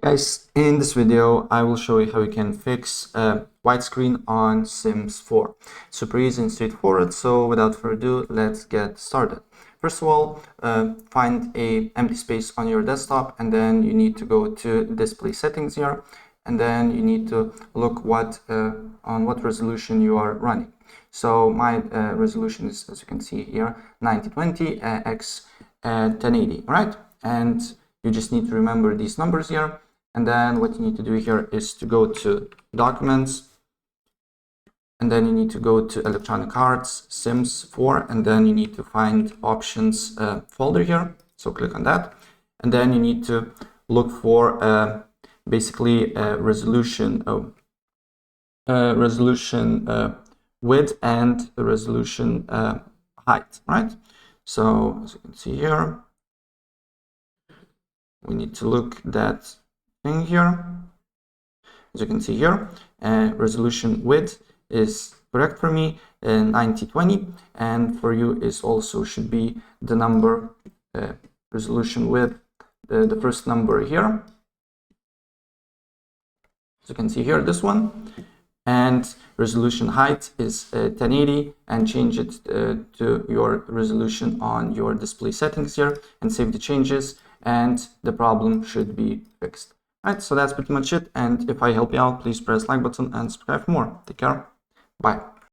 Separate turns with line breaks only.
Guys, in this video, I will show you how you can fix widescreen on Sims 4. Super easy and straightforward, so without further ado, let's get started. First of all, find an empty space on your desktop, and then you need to go to display settings here, and then you need to look on what resolution you are running. So my resolution is, as you can see here, 9020 x 1080, right? And you just need to remember these numbers here. And then what you need to do here is to go to Documents, and then you need to go to Electronic Arts, Sims 4, and then you need to find Options folder here. So click on that, and then you need to look for basically resolution width and the resolution height, right? So as you can see here, we need to look that thing here. As you can see here, resolution width is correct for me, 9020, and for you is also should be the number resolution width, the first number here. As you can see here, this one, and resolution height is 1080, and change it to your resolution on your display settings here, and save the changes, and the problem should be fixed. Alright, so that's pretty much it, and if I help you out, please press like button and subscribe for more. Take care. Bye.